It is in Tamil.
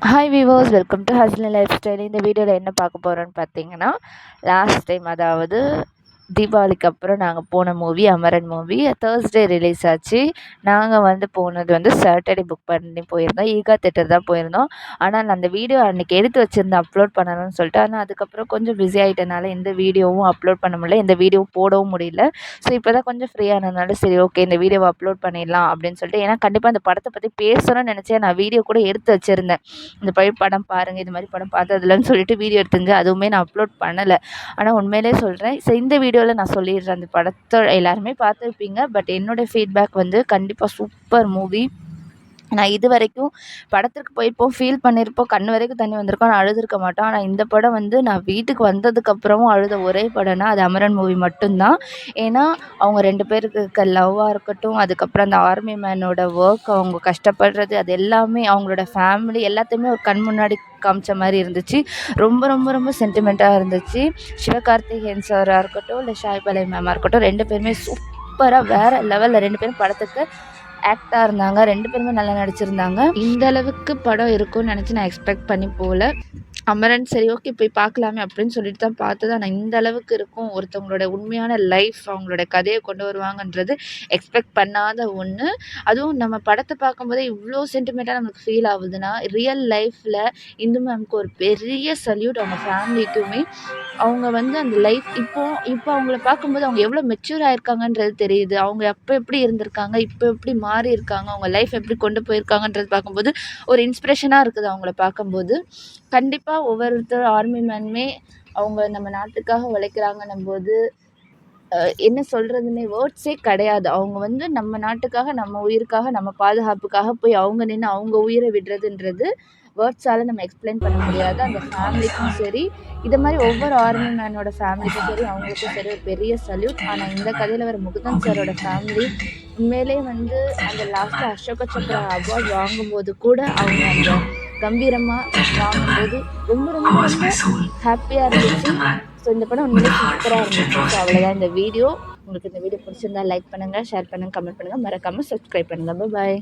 ஹாய் வீவர்ஸ், வெல்கம் டு ஹஸ்லன் லைஃப் ஸ்டைல். இந்த வீடியோவில் என்ன பார்க்க போகிறோன்னு பார்த்தீங்கன்னா, லாஸ்ட் டைம் அதாவது தீபாவளிக்கு அப்புறம் நாங்கள் போன movie Amaran movie Thursday release ஆச்சு. நாங்கள் போனது சாட்டர்டே புக் பண்ணி போயிருந்தோம். ஈகா தேட்டர் தான் போயிருந்தோம். ஆனால் நான் அந்த வீடியோ அன்றைக்கி எடுத்து வச்சுருந்தேன் அப்லோட் பண்ணணும்னு சொல்லிட்டு. ஆனால் அதுக்கப்புறம் கொஞ்சம் பிஸி ஆகிட்டனால எந்த வீடியோவும் அப்லோட் பண்ண முடியல, எந்த வீடியோவும் போடவும் முடியல. ஸோ இப்போ தான் கொஞ்சம் ஃப்ரீயானதுனால சரி ஓகே இந்த வீடியோவை அப்லோட் பண்ணிடலாம் அப்படின்னு சொல்லிட்டு, ஏன்னா கண்டிப்பாக அந்த படத்தை பற்றி பேசணும்னு நினச்சேன். நான் வீடியோ கூட எடுத்து வச்சுருந்தேன். இந்த படம் பாருங்கள், இது மாதிரி படம் பார்த்ததுலன்னு சொல்லிட்டு வீடியோ எடுத்துருந்தேன். அதுவுமே நான் அப்லோட் பண்ணலை. ஆனால் உண்மையிலே சொல்கிறேன், ஸோ இந்த வீடியோவில் நான் சொல்லிடுறேன். அந்த படத்தை எல்லாருமே பார்த்துருப்பீங்க. பட் என்னோடய ஃபீட்பேக் கண்டிப்பாக சூப்பர் மூவி. நான் இது வரைக்கும் படத்திற்கு போயிருப்போம், ஃபீல் பண்ணியிருப்போம், கண் வரைக்கும் தண்ணி வந்திருக்கும், ஆனால் அழுதுருக்க மாட்டோம். ஆனால் இந்த படம் நான் வீட்டுக்கு வந்ததுக்கப்புறமும் அழுத ஒரே படம்னா அது அமரன் மூவி மட்டும்தான். ஏன்னா அவங்க 2 பேருக்கு இருக்க லவ்வாக இருக்கட்டும், அதுக்கப்புறம் அந்த ஆர்மி மேனோட ஒர்க், அவங்க கஷ்டப்படுறது, அது எல்லாமே அவங்களோட ஃபேமிலி எல்லாத்தையுமே ஒரு கண் முன்னாடி காமிச்ச மாதிரி இருந்துச்சு. ரொம்ப ரொம்ப ரொம்ப சென்டிமெண்ட்டாக இருந்துச்சு. சிவகார்த்திகேயன் சாராக இருக்கட்டும், இல்லை ஷாய்பாலை மேமாக இருக்கட்டும், 2 பேருமே சூப்பராக வேறு லெவலில் 2 பேரும் படத்துக்கு ஆக்டாக இருந்தாங்க. 2 பேருமே நல்லா நடிச்சிருந்தாங்க. இந்த அளவுக்கு படம் இருக்கும்னு நினச்சி நான் எக்ஸ்பெக்ட் பண்ணி போகல. அமரன் சரி ஓகே போய் பார்க்கலாமே அப்படின்னு சொல்லிட்டு தான் பார்த்தது. ஆனால் இந்த அளவுக்கு இருக்கும், ஒருத்தவங்களோட உண்மையான லைஃப், அவங்களோட கதையை கொண்டு வருவாங்கன்றது எக்ஸ்பெக்ட் பண்ணாத ஒன்று. அதுவும் நம்ம படத்தை பார்க்கும்போதே இவ்வளோ சென்டிமெண்ட்டாக நமக்கு ஃபீல் ஆகுதுன்னா, ரியல் லைஃப்பில் இந்து மேம்க்கு ஒரு பெரிய சல்யூட். அவங்க ஃபேமிலிக்குமே அவங்க அந்த லைஃப் இப்போ அவங்கள பார்க்கும்போது அவங்க எவ்வளோ மெச்சூர் ஆயிருக்காங்கன்றது தெரியுது. அவங்க அப்போ எப்படி இருந்திருக்காங்க, இப்போ எப்படி மாறி இருக்காங்க, அவங்க லைஃப் எப்படி கொண்டு போயிருக்காங்கன்றது பார்க்கும்போது ஒரு இன்ஸ்பிரேஷனாக இருக்குது. அவங்கள பார்க்கும்போது கண்டிப்பாக ஒவ்வொருத்தர் ஆர்மி மேனுமே அவங்க நம்ம நாட்டுக்காக உழைக்கிறாங்கன்னும் போது என்ன சொல்கிறதுன்னே வேர்ட்ஸே கிடையாது. அவங்க நம்ம நாட்டுக்காக, நம்ம உயிருக்காக, நம்ம பாதுகாப்புக்காக போய் அவங்க நின்று அவங்க உயிரை விடுறதுன்றது வேர்ட்ஸால் நம்ம எக்ஸ்பிளைன் பண்ண முடியாது. அந்த ஃபேமிலிக்கும் சரி, இது மாதிரி ஒவ்வொரு ஆர்மி மேனோட ஃபேமிலிக்கும் சரி, அவங்களுக்கும் சரி ஒரு பெரிய சல்யூட். ஆனால் இந்த கதையில் வர முகுந்தன் சாரோட ஃபேமிலி உண்மையிலே அந்த லாஸ்ட்டில் அசோக சக்ரா அவார்ட் வாங்கும்போது கூட அவங்க அந்த கம்பீரமாக வாங்கும்போது ரொம்ப ரொம்ப ரொம்ப ஹாப்பியாக இருந்துச்சு. ஸோ இந்த படம் உண்மையிலே சூப்பராக இருந்துச்சு. ஸோ அவ்வளோதான் இந்த வீடியோ. உங்களுக்கு இந்த வீடியோ பிடிச்சிருந்தா லைக் பண்ணுங்கள், ஷேர் பண்ணுங்கள், கமெண்ட் பண்ணுங்கள், மறக்காமல் சப்ஸ்கிரைப் பண்ணுங்கள். பாய்.